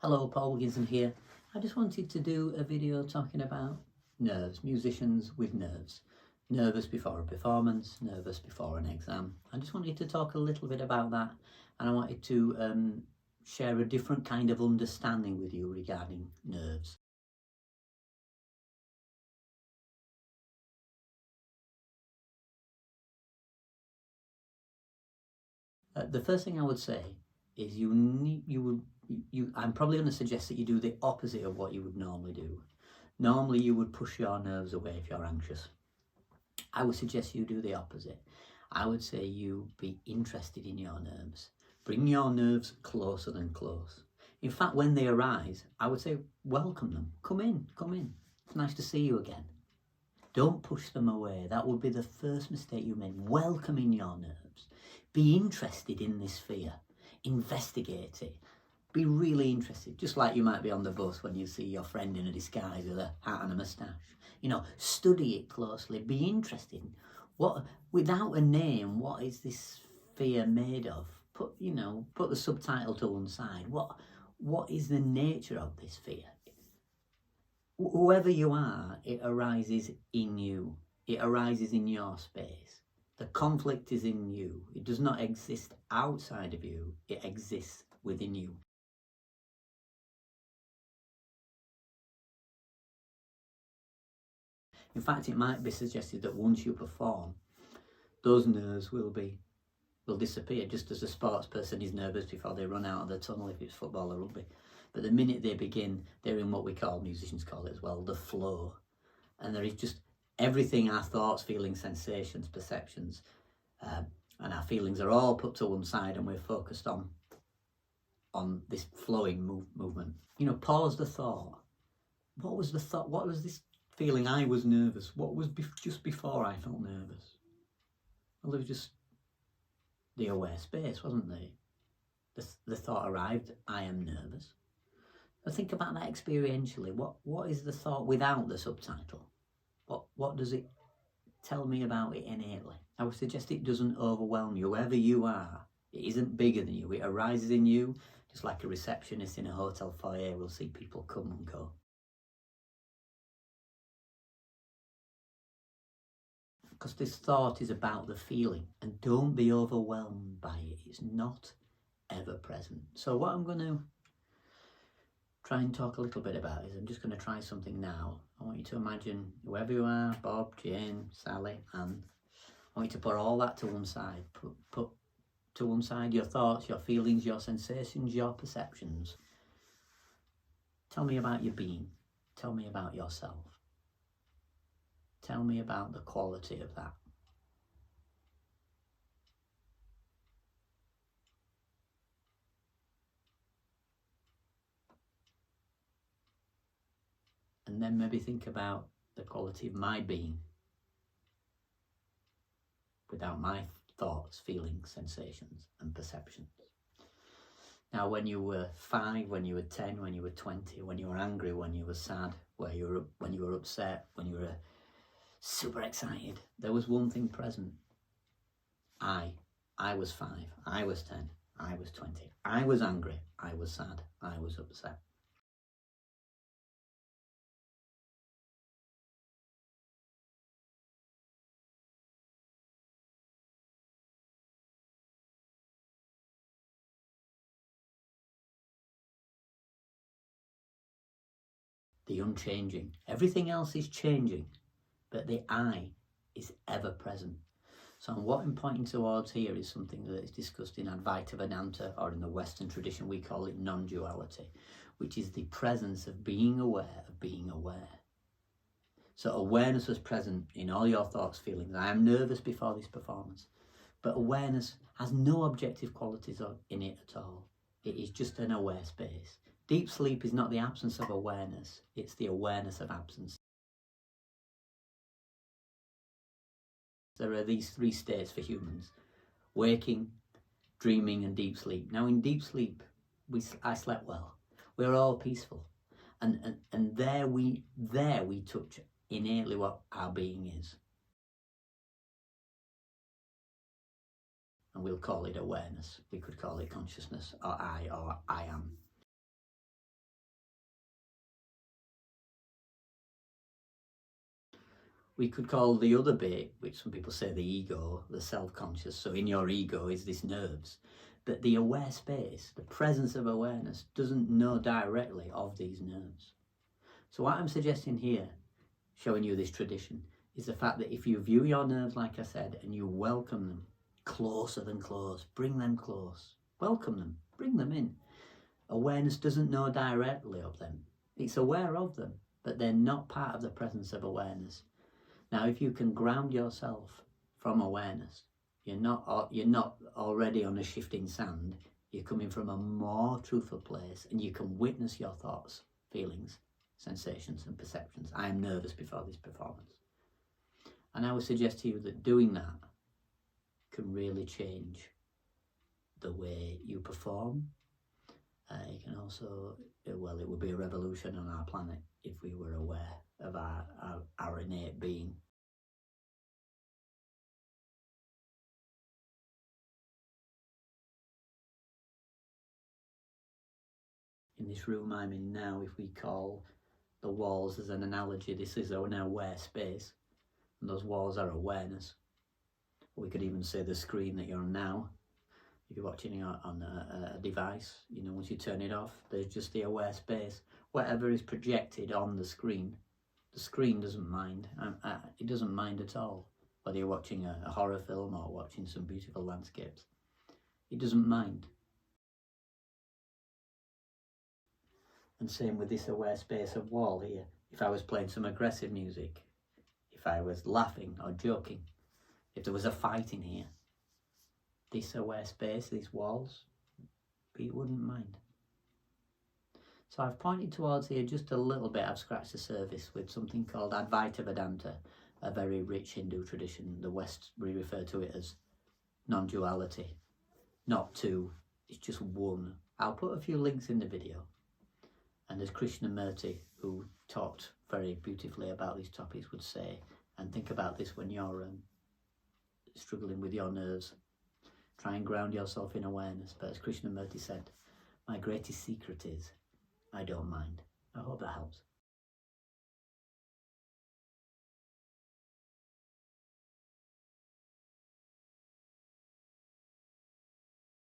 Hello, Paul Wilkinson here. I just wanted to do a video talking about nerves, musicians with nerves. Nervous before a performance, nervous before an exam. I just wanted to talk a little bit about that, and I wanted to share a different kind of understanding with you regarding nerves. The first thing I would say is I'm probably going to suggest that you do the opposite of what you would normally do. Normally you would push your nerves away if you're anxious. I would suggest you do the opposite. I would say you be interested in your nerves. Bring your nerves closer than close. In fact, when they arise, I would say welcome them. Come in, come in. It's nice to see you again. Don't push them away. That would be the first mistake you make. Welcoming your nerves. Be interested in this fear. Investigate it. Be really interested. Just like you might be on the bus when you see your friend in a disguise with a hat and a moustache. You know, study it closely. Be interested. Without a name, what is this fear made of? Put the subtitle to one side. What is the nature of this fear? Whoever you are, it arises in you. It arises in your space. The conflict is in you. It does not exist outside of you. It exists within you. In fact, it might be suggested that once you perform, those nerves will disappear, just as a sports person is nervous before they run out of the tunnel if it's football or rugby. But the minute they begin, they're in what musicians call it as well, the flow. And there is just everything, our thoughts, feelings, sensations, perceptions, and our feelings are all put to one side, and we're focused on this flowing movement. Pause the thought. What was the thought? What was this feeling? I was nervous. What was just before I felt nervous? Well, there was just the aware space, wasn't there? The thought arrived, I am nervous. But think about that experientially. What is the thought without the subtitle? What does it tell me about it innately? I would suggest it doesn't overwhelm you. Wherever you are, it isn't bigger than you. It arises in you, just like a receptionist in a hotel foyer will see people come and go. Because this thought is about the feeling, and don't be overwhelmed by it. It's not ever present. So what I'm going to try and talk a little bit about is I'm just going to try something now. I want you to imagine whoever you are, Bob, Jane, Sally, Anne. I want you to put all that to one side. Put to one side your thoughts, your feelings, your sensations, your perceptions. Tell me about your being. Tell me about yourself. Tell me about the quality of that. And then maybe think about the quality of my being without my thoughts, feelings, sensations and perceptions. Now, when you were 5, when you were 10, when you were 20, when you were angry, when you were sad, when you were upset, when you were super excited, there was one thing present. I was 5, I was 10, I was 20, I was angry, I was sad, I was upset. The unchanging. Everything else is changing, but the I is ever present. So what I'm pointing towards here is something that is discussed in Advaita Vedanta, or in the Western tradition we call it non-duality, which is the presence of being aware of being aware. So awareness was present in all your thoughts, feelings. I am nervous before this performance, but awareness has no objective qualities in it at all. It is just an aware space. Deep sleep is not the absence of awareness, it's the awareness of absence. There are these 3 states for humans: waking, dreaming and deep sleep. Now in deep sleep, I slept well. We're all peaceful. And there we touch innately what our being is. And we'll call it awareness. We could call it consciousness, or I am. We could call the other bit, which some people say the ego, the self-conscious. So in your ego is this nerves. But the aware space, the presence of awareness, doesn't know directly of these nerves. So what I'm suggesting here, showing you this tradition, is the fact that if you view your nerves, like I said, and you welcome them closer than close, bring them close, welcome them, bring them in. Awareness doesn't know directly of them. It's aware of them, but they're not part of the presence of awareness. Now, if you can ground yourself from awareness, you're not already on a shifting sand. You're coming from a more truthful place, and you can witness your thoughts, feelings, sensations, and perceptions. I am nervous before this performance. And I would suggest to you that doing that can really change the way you perform. It can also, well, it would be a revolution on our planet if we were aware of our innate being. In this room I'm in now, if we call the walls as an analogy, this is an aware space, and those walls are awareness. We could even say the screen that you're on now. If you're watching it on a device, once you turn it off, there's just the aware space. Whatever is projected on the screen doesn't mind. It doesn't mind at all. Whether you're watching a horror film or watching some beautiful landscapes, it doesn't mind. And same with this aware space of wall here. If I was playing some aggressive music, if I was laughing or joking, if there was a fight in here, this aware space, these walls, it wouldn't mind. So I've pointed towards here just a little bit. I've scratched the surface with something called Advaita Vedanta, a very rich Hindu tradition. The West, we refer to it as non-duality. Not two, it's just one. I'll put a few links in the video. And as Krishnamurti, who talked very beautifully about these topics, would say, and think about this when you're struggling with your nerves. Try and ground yourself in awareness. But as Krishnamurti said, my greatest secret is I don't mind. I hope that helps.